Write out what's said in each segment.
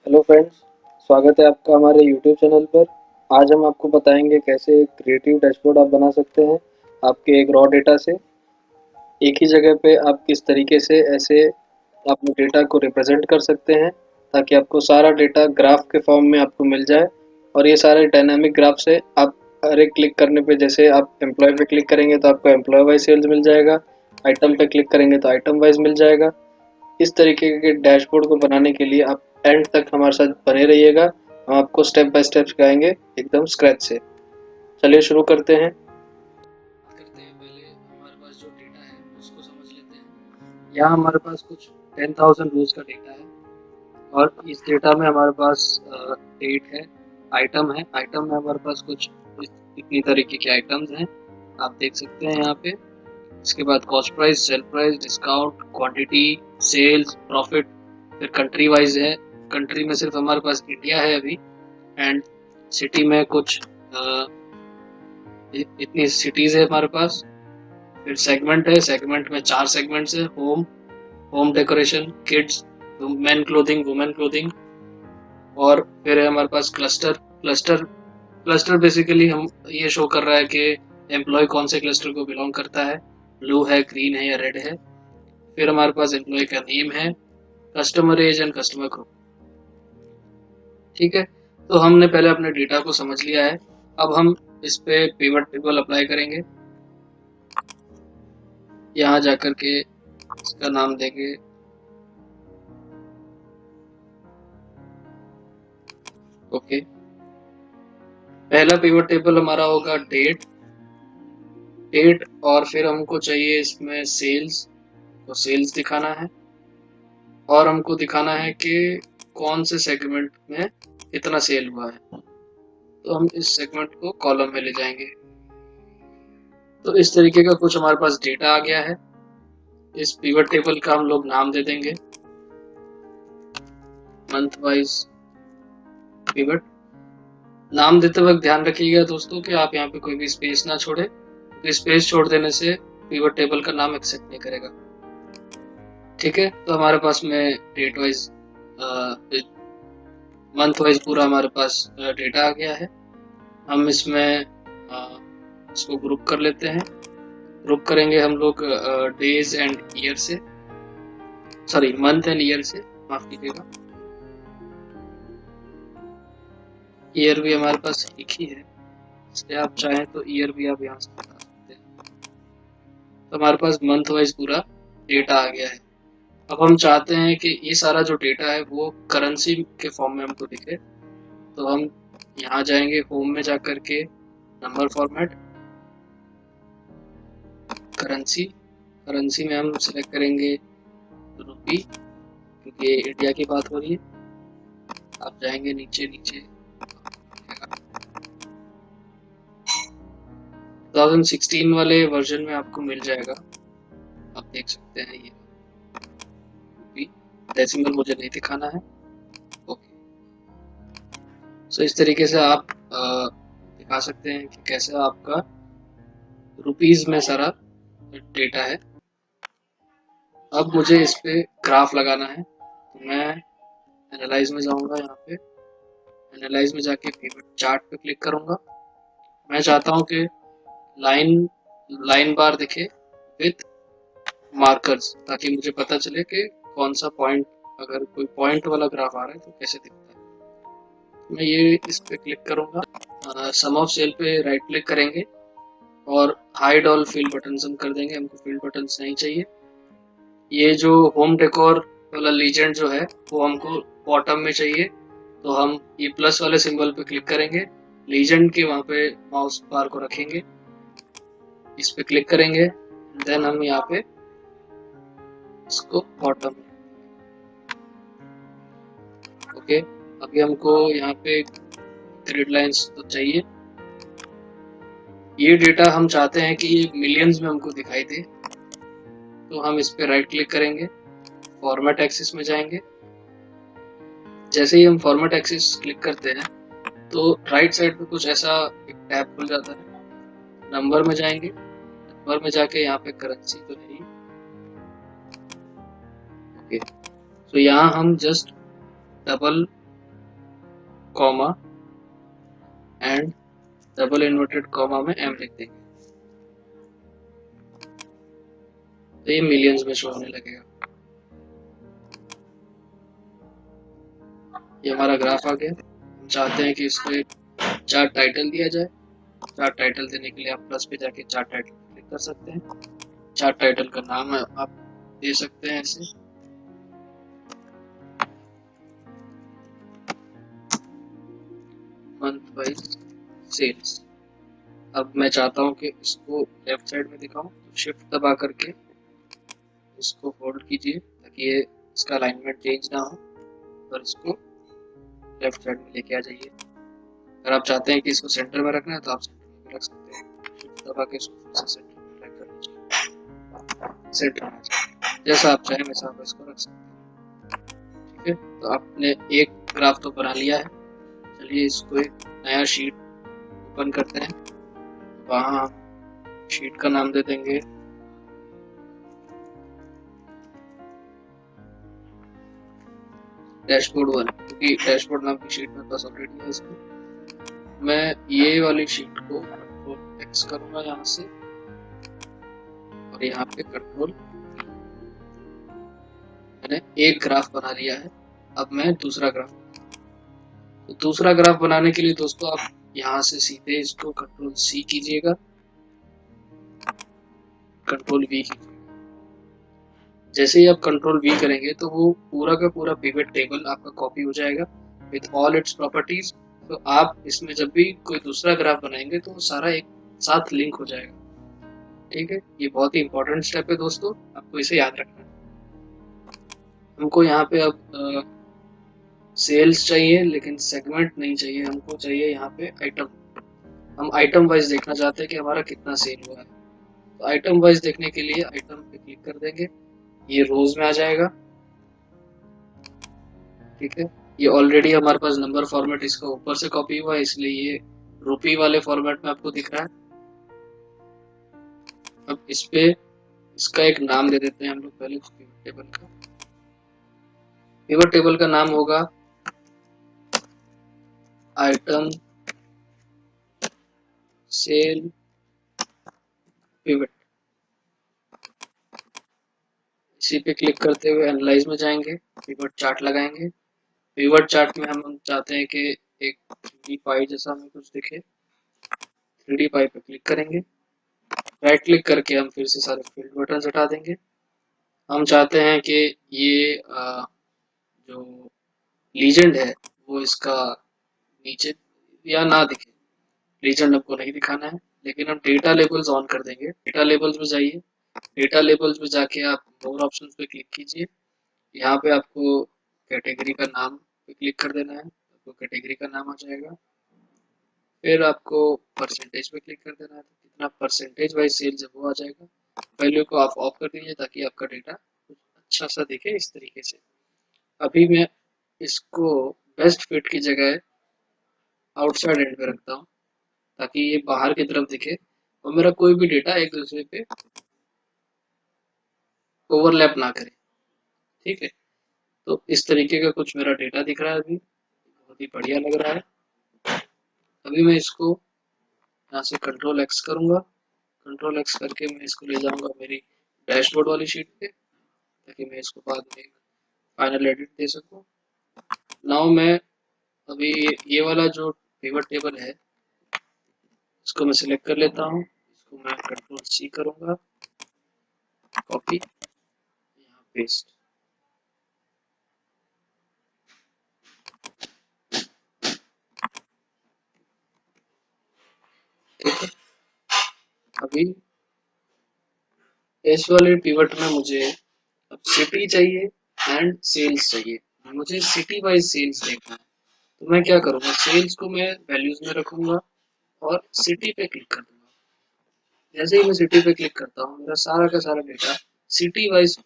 Hello friends, स्वागत है आपका हमारे यूट्यूब चैनल पर। आज हम आपको बताएंगे कैसे एक क्रिएटिव डैशबोर्ड आप बना सकते हैं आपके एक रॉ डेटा से। एक ही जगह पे आप किस तरीके से ऐसे अपने डेटा को रिप्रेजेंट कर सकते हैं ताकि आपको सारा डेटा ग्राफ के फॉर्म में आपको मिल जाए। और ये सारे डायनामिक ग्राफ से आप हर एक क्लिक करने पे, जैसे आप एम्प्लॉय पे क्लिक करेंगे तो आपको एम्प्लॉय वाइज सेल्स मिल जाएगा, आइटम पे क्लिक करेंगे तो आइटम वाइज मिल जाएगा। इस तरीके के डैशबोर्ड को बनाने के लिए आप एंड तक हमारे साथ बने रहिएगा। हम आपको स्टेप बाय स्टेप सिखाएंगे एकदम स्क्रैच से। चलिए शुरू करते हैं। पहले हमारे पास जो डेटा है उसको समझ लेते हैं। यहाँ हमारे पास कुछ 10,000 रोज का डेटा है और इस डेटा में हमारे पास डेट है, आइटम में हमारे पास कुछ इतनी तरीके के आइटम्स हैं, आप देख सकते हैं यहाँ पे। इसके बाद cost price, sale price, discount, quantity, sales, profit. फिर कंट्री वाइज है, कंट्री में सिर्फ हमारे पास इंडिया है अभी। एंड सिटी में कुछ इतनी सिटीज है हमारे पास। फिर सेगमेंट है, सेगमेंट में 4 सेगमेंट्स है, home, home decoration, kids, main clothing, women clothing. और फिर है हमारे पास क्लस्टर। क्लस्टर बेसिकली हम ये शो कर रहा है कि एम्प्लॉय कौन से क्लस्टर को बिलोंग करता है, ब्लू है, ग्रीन है या रेड है। फिर हमारे पास एम्प्लॉय का नेम है, customer age and customer group. ठीक है, तो हमने पहले अपने डेटा को समझ लिया है। अब हम इस पे पिवट टेबल अप्लाई करेंगे। यहाँ जाकर के इसका नाम देंगे ओके। पहला पिवट टेबल हमारा होगा डेट और फिर हमको चाहिए इसमें सेल्स, तो सेल्स दिखाना है। और हमको दिखाना है कि कौन से सेगमेंट में कितना सेल हुआ है, तो हम इस सेगमेंट को कॉलम में ले जाएंगे। तो इस तरीके का कुछ हमारे पास डेटा आ गया है। इस पिवट टेबल का हम लोग नाम दे देंगे मंथ वाइज पिवट। नाम देते वक्त ध्यान रखिएगा दोस्तों कि आप यहाँ पे कोई भी स्पेस ना छोड़े, क्योंकि स्पेस छोड़ देने से पिवट टेबल का नाम एक्सेप्ट नहीं करेगा। ठीक है, तो हमारे पास में डेट वाइज, मंथ वाइज पूरा हमारे पास डेटा आ गया है। हम इसमें इसको ग्रुप कर लेते हैं। ग्रुप करेंगे हम लोग डेज एंड ईयर से, सॉरी मंथ एंड ईयर से, माफ कीजिएगा। ईयर भी हमारे पास एक ही है, इसलिए आप चाहें तो ईयर भी आप यहाँ से बता सकते हैं। तो हमारे पास मंथ वाइज पूरा डेटा आ गया है। अब हम चाहते हैं कि ये सारा जो डेटा है वो करेंसी के फॉर्म में हमको दिखे, तो हम यहाँ जाएंगे होम में जाकर के नंबर फॉर्मेट, करेंसी। करेंसी में हम सिलेक्ट करेंगे रुपी, क्योंकि ये इंडिया की बात हो रही है। आप जाएंगे नीचे नीचे, 2016 वाले वर्जन में आपको मिल जाएगा, आप देख सकते हैं। ये रुपी डेसिमल मुझे नहीं दिखाना है। ओके, सो इस तरीके से आप दिखा सकते हैं कि कैसे आपका रुपीज में सारा डेटा है। अब मुझे इस पे ग्राफ लगाना है, तो मैं एनालाइज में जाऊंगा। यहाँ पे एनालाइज में जाके पिवट चार्ट पे क्लिक करूंगा। मैं चाहता हूँ कि लाइन लाइन बार दिखे विथ मार्कर्स, ताकि मुझे पता चले कि कौन सा पॉइंट, अगर कोई पॉइंट वाला ग्राफ आ रहा है तो कैसे दिखता है। मैं ये इस पे क्लिक करूंगा, सम ऑफ सेल पे राइट क्लिक करेंगे और हाइड ऑल फील्ड बटन्स हम कर देंगे, हमको फील्ड बटन्स नहीं चाहिए। ये जो होम डेकोर वाला लीजेंड जो है वो हमको बॉटम में चाहिए, तो हम ये प्लस वाले सिंबल पे क्लिक करेंगे, लीजेंड के वहाँ पे माउस बार को रखेंगे, इस पे क्लिक करेंगे, देन हम यहाँ पे इसको बॉटम में। ओके, अभी हमको यहाँ पे ग्रिड लाइंस तो चाहिए। ये डेटा हम चाहते हैं कि ये मिलियंस में हमको दिखाई दे, तो हम इस पे राइट क्लिक करेंगे, फॉर्मेट एक्सिस में जाएंगे। जैसे ही हम फॉर्मेट एक्सिस क्लिक करते हैं तो राइट साइड पे कुछ ऐसा एक टैब खुल जाता है। नंबर में जाएंगे, नंबर में जाके यहाँ पे करेंसी तो नहीं। ओके, तो यहाँ हम just double comma and double inverted comma में m लिख देंगे तो ये मिलियंस में शो होने लगेगा। ये हमारा ग्राफ आ गया। हम चाहते हैं कि इसको एक चार्ट टाइटल दिया जाए। चार्ट टाइटल देने के लिए आप प्लस पे जाके चार्ट टाइटल क्लिक कर सकते हैं। चार्ट टाइटल का नाम आप दे सकते हैं ऐसे मंथ वाइज सेल्स। अब मैं चाहता हूँ कि इसको लेफ्ट साइड में दिखाऊं तो शिफ्ट दबा करके इसको होल्ड कीजिए ताकि ये इसका अलाइनमेंट चेंज ना हो और इसको लेफ्ट साइड में लेके आ जाइए। अगर आप चाहते हैं कि इसको सेंटर में रखना है तो आप सेंटर में भी रख सकते हैं। शिफ्ट दबा के इसको फिर से सेंटर में ड्रैग कर लीजिए, सेंटर में जाए। जैसा आप चाहें वैसा आप इसको रख सकते हैं। ठीक है, तो आपने एक ग्राफ तो बना लिया है। चलिए इसको एक नया शीट ओपन करते हैं। वहाँ शीट का नाम दे देंगे डैशबोर्ड 1 क्योंकि डैशबोर्ड नाम की शीट मेरे पास ऑलरेडी है। इसमें मैं ये वाली शीट को कंट्रोल एक्स करूंगा यहाँ से और यहाँ पे कंट्रोल, मैंने एक ग्राफ बना लिया है। अब मैं दूसरा ग्राफ, तो दूसरा ग्राफ बनाने के लिए दोस्तों आप यहाँ से सीधे इसको कंट्रोल सी कीजिएगा, कंट्रोल वी कीजिएगा। जैसे ही आप कंट्रोल वी करेंगे तो वो पूरा का पूरा पिवट टेबल आपका कॉपी हो जाएगा विद ऑल इट्स प्रॉपर्टीज। तो आप इसमें जब भी कोई दूसरा ग्राफ बनाएंगे तो सारा एक साथ लिंक हो जाएगा। ठीक है, ये बहुत ही इंपॉर्टेंट स्टेप है दोस्तों, आपको इसे याद रखना है। हमको यहाँ पे अब सेल्स चाहिए लेकिन सेगमेंट नहीं चाहिए, हमको चाहिए यहाँ पे आइटम। हम आइटम वाइज देखना चाहते हैं कि हमारा कितना सेल हुआ है। तो आइटम वाइज देखने के लिए आइटम पे क्लिक कर देंगे, ये रोज में आ जाएगा। ठीक है, ये ऑलरेडी हमारे पास नंबर फॉर्मेट इसका ऊपर से कॉपी हुआ है इसलिए ये रुपी वाले फॉर्मेट में आपको दिख रहा है। अब इस पे इसका एक नाम दे देते हैं हम लोग पहले पिवट टेबल का। पिवट टेबल का नाम होगा आइटम सेल पिवट। इसी पे क्लिक करते हुए एनालाइज में जाएंगे, पिवट चार्ट लगाएंगे। पिवट चार्ट में हम चाहते हैं कि एक 3D पाई जैसा हमें कुछ दिखे। 3D पाई पे क्लिक करेंगे, राइट क्लिक करके हम फिर से सारे फील्ड बटन हटा देंगे। हम चाहते हैं कि ये जो लीजेंड है वो इसका नीचे या ना दिखे, लीजेंड हमको नहीं दिखाना है। लेकिन हम डेटा लेबल्स ऑन कर देंगे। डेटा लेबल्स में जाइए, डेटा लेबल्स में जाके आप मोर ऑप्शंस पे क्लिक कीजिए। यहाँ पे आपको कैटेगरी का नाम पे क्लिक कर देना है, आपको कैटेगरी का नाम आ जाएगा। फिर आपको परसेंटेज पे क्लिक कर देना है, तो कितना परसेंटेज वाइज सेल्स है वो आ जाएगा। वैल्यू को आप ऑफ कर दीजिए ताकि आपका डेटा अच्छा सा दिखे इस तरीके से। अभी मैं इसको बेस्ट फिट की जगह आउटसाइड एंड पे रखता हूँ ताकि ये बाहर की तरफ दिखे और मेरा कोई भी डेटा एक दूसरे पे ओवरलैप ना करे। ठीक है, तो इस तरीके का कुछ मेरा डेटा दिख रहा है अभी, बहुत ही बढ़िया लग रहा है। अभी मैं इसको यहाँ से कंट्रोल एक्स करूंगा, कंट्रोल एक्स करके मैं इसको ले जाऊंगा मेरी डैशबोर्ड वाली शीट पे ताकि मैं इसको बाद में फाइनल एडिट दे सकूं। नाउ मैं अभी ये वाला जो पिवट टेबल है इसको मैं सिलेक्ट कर लेता हूँ, इसको मैं कंट्रोल सी करूंगा, कॉपी, यहाँ पेस्ट। ठीक है, अभी इस वाले पिवट में मुझे अब सिटी चाहिए एंड सेल्स चाहिए। मुझे सिटी वाइज सेल्स देखना है तो मैं क्या करूँगा, सेल्स को मैं वैल्यूज में रखूंगा और सिटी पे क्लिक कर दूंगा। जैसे ही मैं सिटी पे क्लिक करता हूँ मेरा सारा का सारा डेटा सिटी वाइज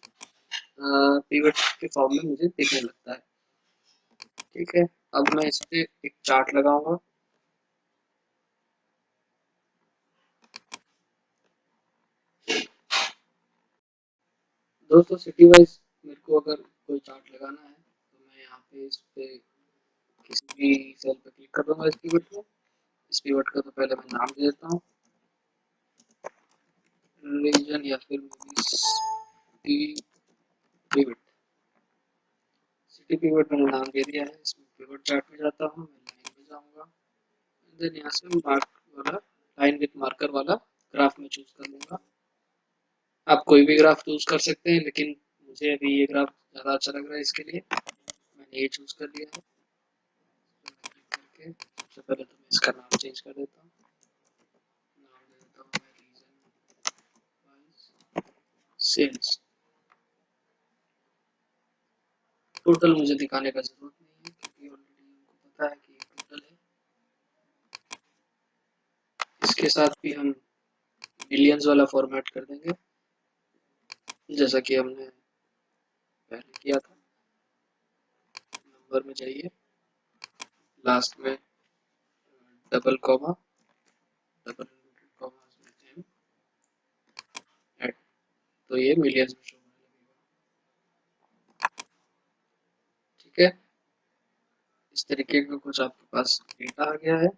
पिवट के फॉर्म में मुझे दिखने लगता है। ठीक है, अब मैं इस पे एक चार्ट लगाऊंगा। दोस्तों सिटी वाइज मेरे को अगर कोई चार्ट लगाना है तो मैं यहाँ पे इस पे किसी भी सेल पे क्लिक कर दूंगा इस पिवट में। इस पिवट का तो पहले मैं नाम दे देता हूँ, रीजन या फिर सिटी पिवट। सिटी पिवट मैंने नाम दे दिया है। इसमें पिवट चार्ट में जाता हूँ, मैं लाइन में जाऊंगा, देन यहाँ से मार्क वाला लाइन विथ मार्कर वाला ग्राफ में चूज कर लूंगा। आप कोई भी ग्राफ चूज कर सकते हैं, लेकिन मुझे अभी ये ग्राफ ज़्यादा अच्छा लग रहा है, इसके लिए मैंने ये चूज कर लिया है। करके सबसे पहले तो मैं इसका नाम चेंज कर देता हूँ, नाम दे देता हूँ मैं रीजन वाइज सेल्स। टोटल मुझे दिखाने का जरूरत नहीं है, क्योंकि ऑलरेडी उनको पता है कि ये टोटल है। इसके साथ भी हम मिलियंस वाला फॉर्मेट कर देंगे, जैसा कि हमने पहले किया था। नंबर में जाइए, लास्ट में double comma, double comma M add, तो ये मिलियंस में शो होने लगेगा। ठीक है, इस तरीके का कुछ आपके पास डेटा आ गया है।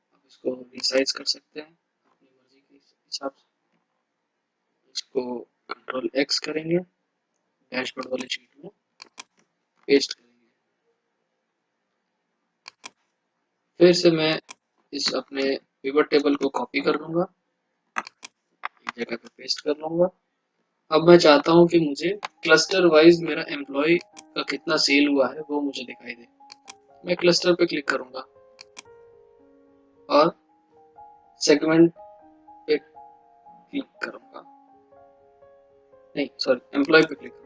आप इसको रिसाइज कर सकते हैं अपनी मर्जी के हिसाब से। इसको कंट्रोल एक्स करेंगे, डैशबोर्ड वाली शीट में पेस्ट करेंगे। फिर से मैं इस अपने पिवट टेबल को कॉपी कर लूंगा, एक जगह पे पेस्ट कर लूंगा। अब मैं चाहता हूं कि मुझे क्लस्टर वाइज मेरा एम्प्लॉय का कितना सेल हुआ है वो मुझे दिखाई दे। मैं क्लस्टर पे क्लिक करूंगा और सेगमेंट पे क्लिक करूंगा, नहीं सॉरी, एम्प्लॉय पे क्लिक करूंगा।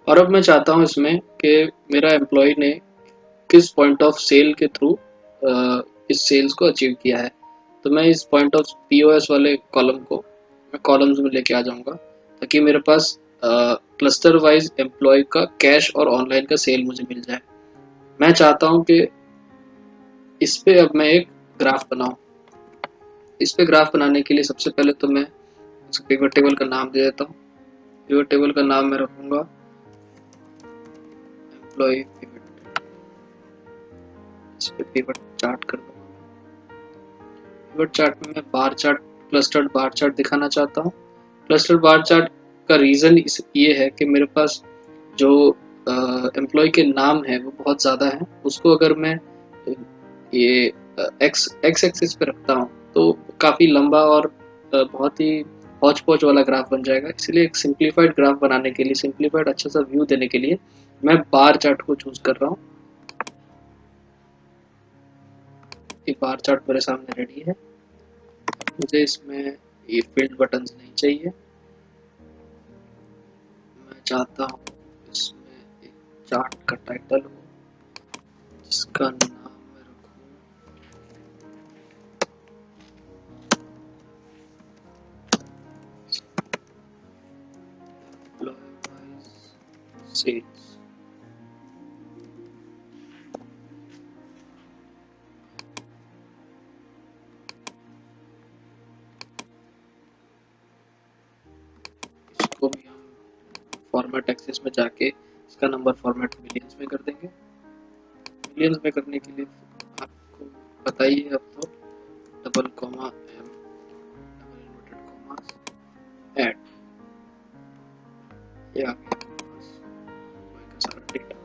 और अब मैं चाहता हूं इसमें कि मेरा एम्प्लॉय ने किस पॉइंट ऑफ सेल के थ्रू इस सेल्स को अचीव किया है। तो मैं इस पॉइंट ऑफ पीओएस वाले कॉलम को मैं कॉलम्स में लेके आ जाऊंगा, ताकि मेरे पास क्लस्टर वाइज एम्प्लॉय का कैश और ऑनलाइन का सेल मुझे मिल जाए। मैं चाहता हूं कि इस पे अब मैं एक ग्राफ बनाऊं। इस पे ग्राफ बनाने के लिए सबसे पहले तो मैं पिवट टेबल का नाम दे देता हूँ। पिवट टेबल का नाम मैं रखूंगा एम्प्लॉय पिवट। इस पे पिवट चार्ट कर दूंगा। पिवट चार्ट में मैं bar chart, clustered bar chart दिखाना चाहता हूँ। क्लस्टर्ड बार चार्ट का रीजन ये है कि मेरे पास जो एम्प्लॉय के नाम है वो बहुत ज़्यादा है। उसको अगर मैं ये एक्स एक्सिस पे रखता हूँ तो काफ़ी लंबा और बहुत ही हौच पौच वाला ग्राफ बन जाएगा। इसलिए एक सिंप्लीफाइड ग्राफ बनाने के लिए, सिंप्लीफाइड अच्छा सा व्यू देने के लिए मैं बार चार्ट को चूज कर रहा हूँ। ये बार चार्ट मेरे सामने रेडी है। मुझे इसमें ये फील्ड बटन्स नहीं चाहिए। मैं चाहता हूँ इसमें एक चार्ट का टाइटल हो, जिसका नाम मैं रखूँ सेल्स। इसको भी हम फॉर्मेट एक्सेस में जाके इसका नंबर फॉर्मेट मिलियंस में कर देंगे। मिलियंस में करने के लिए आपको बताइए, अब तो double comma M, double inverted comma add, ये आ गया हमारे पास एम्प्लॉय का सारा डेटा।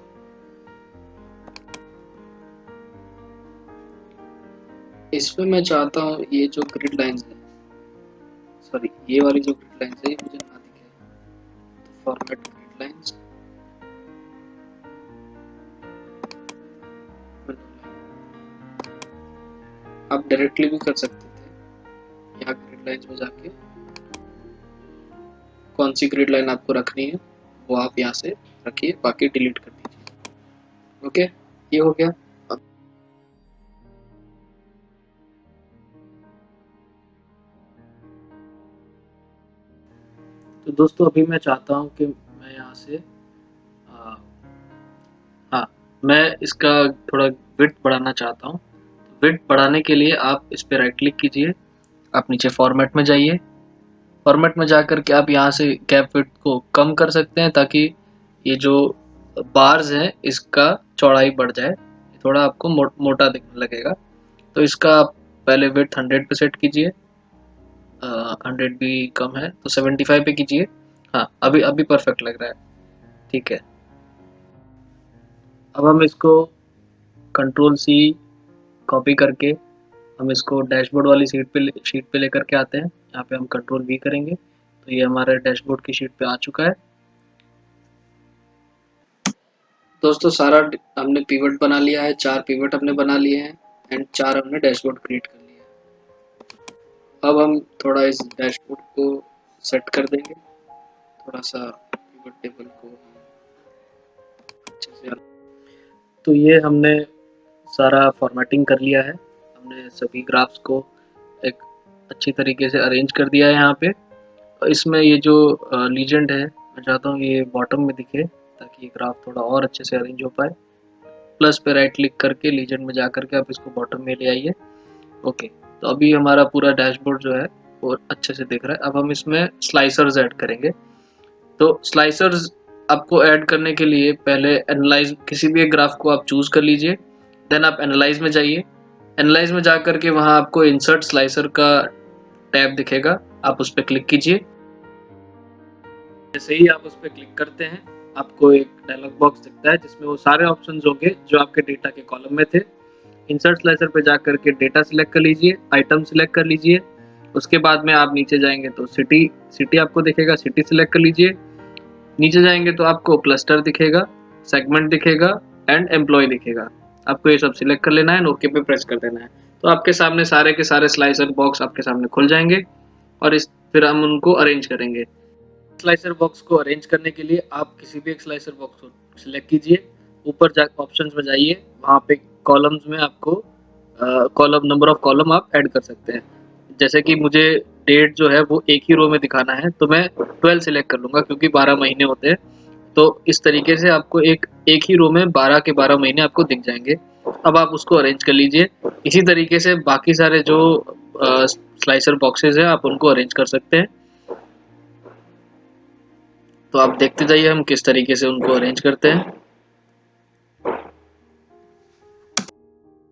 इसमें मैं चाहता हूँ ये जो ग्रिड लाइंस है, सॉरी ये वाली जो ग्रिड लाइंस है ये मुझे ना दिखे, तो फॉर्मेट ग्रिड लाइंस, आप डायरेक्टली भी कर सकते थे। यहाँ ग्रिड लाइंस में जाके कौन सी ग्रिड लाइन आपको रखनी है वो आप यहाँ से रखिए, बाकी डिलीट कर दीजिए। ओके, ये हो गया। अब तो दोस्तों अभी मैं चाहता हूँ कि मैं यहाँ से हाँ, मैं इसका थोड़ा विड्थ बढ़ाना चाहता हूँ। विड्थ बढ़ाने के लिए आप इस पे राइट क्लिक कीजिए, आप नीचे फॉर्मेट में जाइए, फॉर्मेट में जाकर के आप यहाँ से गैप विड्थ को कम कर सकते हैं ताकि ये जो बार्स हैं इसका चौड़ाई बढ़ जाए, थोड़ा आपको मोटा दिखने लगेगा। तो इसका आप पहले विड्थ 100 पे सेट कीजिए, 100 भी कम है तो 75 पे कीजिए। हाँ, अभी अभी परफेक्ट लग रहा है, ठीक है। अब हम इसको कंट्रोल सी कॉपी करके हम इसको डैशबोर्ड वाली शीट पे लेकर के आते हैं। यहाँ पे हम कंट्रोल वी करेंगे तो ये हमारे डैशबोर्ड की शीट पे आ चुका है। दोस्तों सारा हमने पिवट बना लिया है, 4 पिवट हमने बना लिए हैं एंड 4 हमने डैशबोर्ड क्रिएट कर लिया है। अब हम थोड़ा इस डैशबोर्ड को सेट कर देंगे, थोड़ा सा पिवट टेबल को अच्छे से। तो ये हमने सारा फॉर्मेटिंग कर लिया है, हमने सभी ग्राफ्स को एक अच्छी तरीके से अरेंज कर दिया है यहाँ पे। इसमें ये जो लीजेंड है मैं चाहता हूँ ये बॉटम में दिखे ताकि ये ग्राफ थोड़ा और अच्छे से अरेंज हो पाए। प्लस पे राइट क्लिक करके लीजेंड में जा करके आप इसको बॉटम में ले आइए। ओके, तो अभी हमारा पूरा डैशबोर्ड जो है वो अच्छे से दिख रहा है। अब हम इसमें स्लाइसर्स ऐड करेंगे। तो स्लाइसर्स आपको ऐड करने के लिए पहले एनालाइज, किसी भी एक ग्राफ को आप चूज कर लीजिए, देन आप एनालाइज में जाइए। एनालाइज में जा करके वहाँ आपको इंसर्ट स्लाइसर का टैब दिखेगा, आप उस पर क्लिक कीजिए। जैसे ही आप उस पर क्लिक करते हैं आपको एक डायलॉग बॉक्स दिखता है जिसमें वो सारे ऑप्शंस होंगे जो आपके डेटा के कॉलम में थे। इंसर्ट स्लाइसर पे जाकर के डेटा सिलेक्ट कर लीजिए, आइटम सिलेक्ट कर लीजिए। उसके बाद में आप नीचे जाएंगे तो सिटी सिटी आपको दिखेगा, सिटी सिलेक्ट कर लीजिए। नीचे जाएंगे तो आपको क्लस्टर दिखेगा, सेगमेंट दिखेगा एंड एम्प्लॉय दिखेगा। आपको ये सब सिलेक्ट कर लेना है, ओके पे प्रेस कर देना है। तो आपके सामने सारे के सारे स्लाइसर बॉक्स आपके सामने खुल जाएंगे और इस फिर हम उनको अरेंज करेंगे। स्लाइसर बॉक्स को अरेंज करने के लिए आप किसी भी एक स्लाइसर बॉक्स को सिलेक्ट कीजिए, ऊपर जा ऑप्शंस में जाइए, वहाँ पे कॉलम्स में आपको कॉलम नंबर ऑफ कॉलम आप ऐड कर सकते हैं। जैसे कि मुझे डेट जो है वो एक ही रो में दिखाना है तो मैं 12 सिलेक्ट कर लूँगा क्योंकि 12 महीने होते हैं। तो इस तरीके से आपको एक ही रो में 12 के 12 महीने आपको दिख जाएंगे। अब आप उसको अरेंज कर लीजिए। इसी तरीके से बाकी सारे जो स्लाइसर बॉक्सेस हैं आप उनको अरेंज कर सकते हैं। तो आप देखते जाइए हम किस तरीके से उनको अरेंज करते हैं।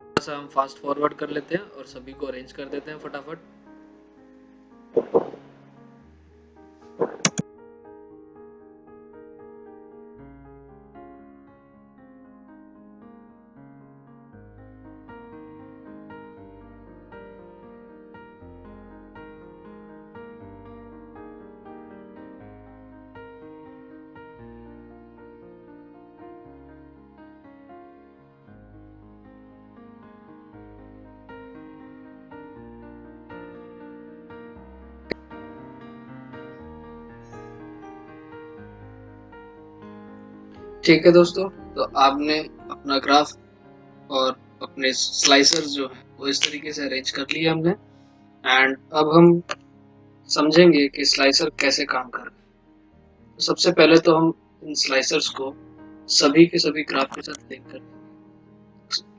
थोड़ा सा हम फास्ट फॉरवर्ड कर लेते हैं और सभी को अरेंज कर देते हैं फटाफट। ठीक है दोस्तों, तो आपने अपना ग्राफ और अपने स्लाइसर जो है वो इस तरीके से अरेंज कर लिए हमने। एंड अब हम समझेंगे कि स्लाइसर कैसे काम कर रहे हैं। तो सबसे पहले तो हम इन स्लाइसर्स को सभी के सभी ग्राफ के साथ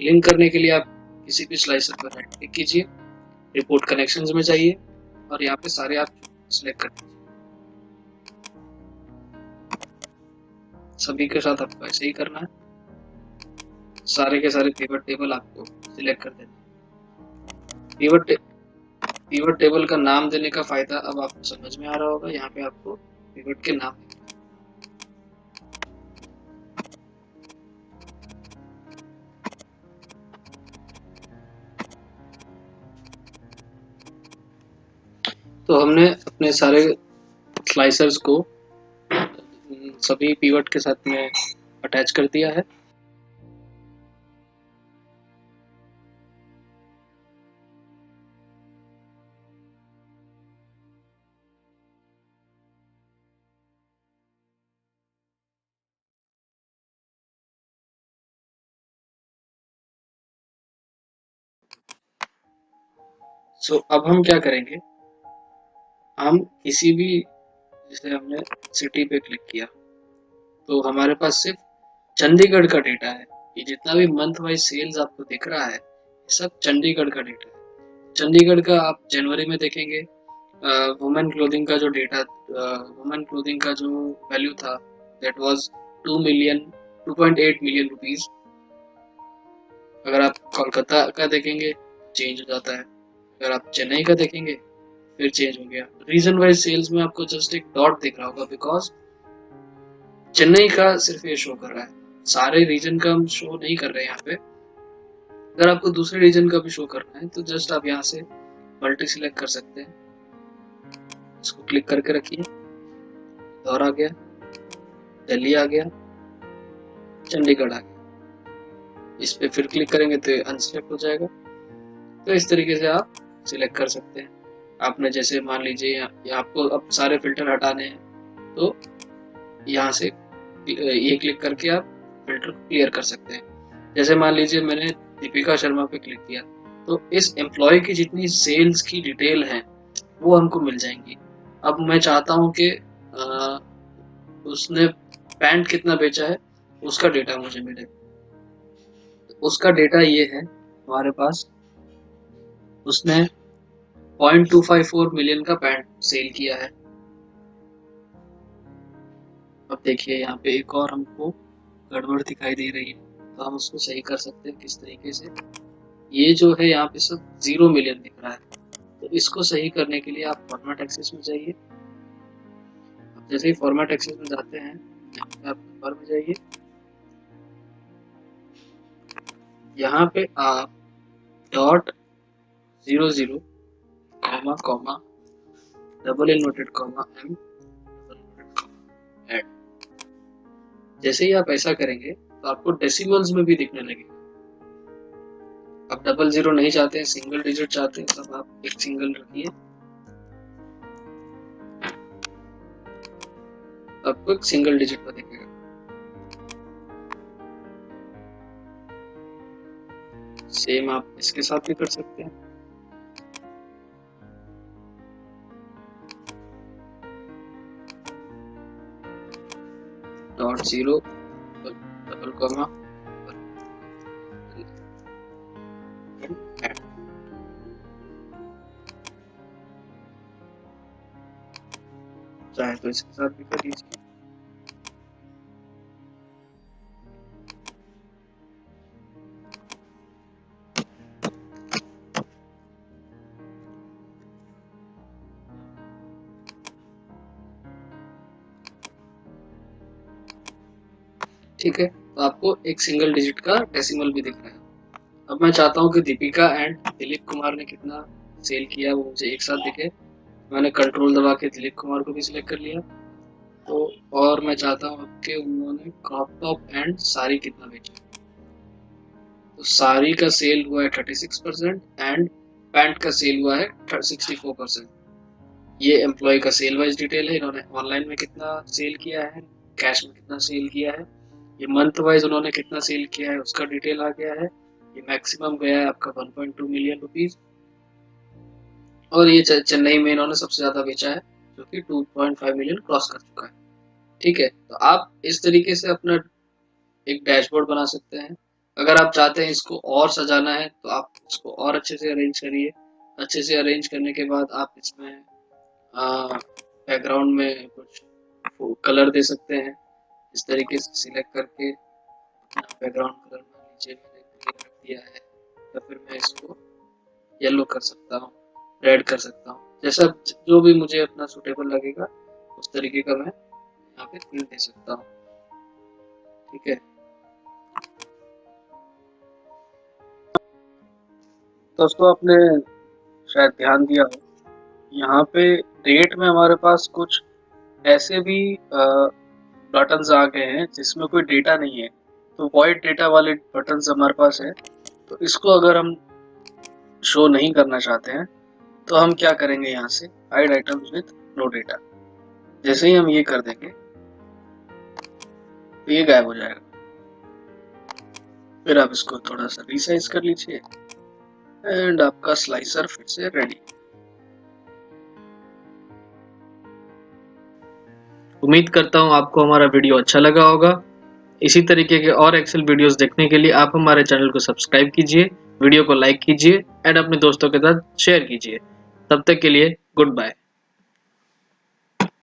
लिंक करने के लिए आप किसी भी स्लाइसर पर राइट क्लिक कीजिए, रिपोर्ट कनेक्शंस में जाइए और यहाँ पे सारे आप सिलेक्ट कर दीजिए। सभी के साथ आपको ऐसे ही करना है, सारे के सारे पिवट टेबल आपको सिलेक्ट कर देना है। पिवट टेबल का नाम देने का फायदा अब आपको समझ में आ रहा होगा। यहाँ पे आपको पिवट के नाम, तो हमने अपने सारे स्लाइसर्स को सभी पिवट के साथ में अटैच कर दिया है। सो अब हम क्या करेंगे, हम किसी भी, जैसे हमने सिटी पे क्लिक किया तो हमारे पास सिर्फ चंडीगढ़ का डेटा है। ये जितना भी मंथ वाइज सेल्स आपको दिख रहा है सब चंडीगढ़ का डेटा है। चंडीगढ़ का आप जनवरी में देखेंगे, वुमेन क्लोथिंग का जो डेटा, वुमेन क्लोथिंग का जो वैल्यू था दैट वाज 2.8 मिलियन रुपीस। अगर आप कोलकाता का देखेंगे चेंज हो जाता है, अगर आप चेन्नई का देखेंगे फिर चेंज हो गया। रीजन वाइज सेल्स में आपको जस्ट एक डॉट दिख रहा होगा बिकॉज चेन्नई का सिर्फ ये शो कर रहा है, सारे रीजन का हम शो नहीं कर रहे हैं यहाँ पे। अगर आपको दूसरे रीजन का भी शो करना है तो जस्ट आप यहाँ से मल्टी सिलेक्ट कर सकते हैं, इसको क्लिक करके रखिए, इंदौर आ गया, दिल्ली आ गया, चंडीगढ़ आ गया। इस पे फिर क्लिक करेंगे तो अनसिलेक्ट हो जाएगा। तो इस तरीके से आप सिलेक्ट कर सकते हैं। आपने जैसे मान लीजिए आपको अब सारे फिल्टर हटाने हैं तो यहाँ से ये क्लिक करके आप फिल्टर को क्लियर कर सकते हैं। जैसे मान लीजिए मैंने दीपिका शर्मा पे क्लिक किया तो इस एम्प्लॉय की जितनी सेल्स की डिटेल है वो हमको मिल जाएंगी। अब मैं चाहता हूँ कि उसने पैंट कितना बेचा है उसका डेटा मुझे मिले। उसका डेटा ये है हमारे पास, उसने 0.254 मिलियन का पैंट सेल किया है। अब देखिए यहाँ पे एक और हमको गड़बड़ दिखाई दे रही है, तो हम उसको सही कर सकते हैं किस तरीके से। ये जो है यहाँ पे सब 0 मिलियन दिख रहा है, तो इसको सही करने के लिए आप फॉर्मेट एक्सेस में जाइए। अब जैसे ही फॉर्मेट एक्सेस में जाते हैं यहाँ पे आप नंबर में जाइए, यहाँ पे आप .00 comma comma double inverted comma M add, जैसे ही आप ऐसा करेंगे तो आपको डेसिमल्स में भी दिखने लगेगा। आप 00 नहीं चाहते हैं, सिंगल डिजिट चाहते हैं, तब आप एक सिंगल रखिए, आपको एक सिंगल डिजिट पर दिखेगा। सेम आप इसके साथ भी कर सकते हैं। .0 डबल कॉमा चाहे तो इसके साथ भी कर लीजिए। ठीक है, तो आपको एक सिंगल डिजिट का डेसिमल भी दिख रहा है। अब मैं चाहता हूँ कि दीपिका एंड दिलीप कुमार ने कितना सेल किया वो मुझे एक साथ दिखे। मैंने कंट्रोल दबा के दिलीप कुमार को भी सिलेक्ट कर लिया। तो और मैं चाहता हूँ कि उन्होंने क्रॉप टॉप एंड साड़ी कितना बेचा। तो साड़ी का सेल हुआ है 36% एंड पैंट का सेल हुआ है 64%। ये एम्प्लॉय का सेल वाइज डिटेल है, इन्होंने ऑनलाइन में कितना सेल किया है, कैश में कितना सेल किया है, ये मंथ वाइज उन्होंने कितना सेल किया है उसका डिटेल आ गया है। ये मैक्सिमम गया है आपका 1.2 मिलियन रुपीज, और ये चेन्नई में इन्होंने सबसे ज्यादा बेचा है जो कि 2.5 मिलियन क्रॉस कर चुका है। ठीक है, तो आप इस तरीके से अपना एक डैशबोर्ड बना सकते हैं। अगर आप चाहते हैं इसको और सजाना है तो आप इसको और अच्छे से अरेंज करिए। अच्छे से अरेंज करने के बाद आप इसमें बैकग्राउंड में कुछ कलर दे सकते हैं। इस तरीके से सिलेक्ट करके बैकग्राउंड कलर मान लीजिए मैंने ग्रीन रख दिया है, या फिर मैं इसको येलो कर सकता हूँ, रेड कर सकता हूँ, जैसा जो भी मुझे अपना सूटेबल लगेगा उस तरीके का मैं यहाँ पे थीम दे सकता हूँ। ठीक है, दोस्तों आपने शायद ध्यान दिया हो यहाँ पे डेट में हमारे पास कुछ ऐसे भी बटन्स आ गए हैं जिसमें कोई डेटा नहीं है, तो वॉइड डेटा वाले बटन्स हमारे पास है। तो इसको अगर हम शो नहीं करना चाहते हैं तो हम क्या करेंगे, यहाँ से hide items with no data, जैसे ही हम ये कर देंगे तो ये गायब हो जाएगा। फिर आप इसको थोड़ा सा रिसाइज कर लीजिए एंड आपका स्लाइसर फिर से रेडी। उम्मीद करता हूँ आपको हमारा वीडियो अच्छा लगा होगा। इसी तरीके के और एक्सेल वीडियोस देखने के लिए आप हमारे चैनल को सब्सक्राइब कीजिए, वीडियो को लाइक कीजिए एंड अपने दोस्तों के साथ शेयर कीजिए। तब तक के लिए गुड बाय।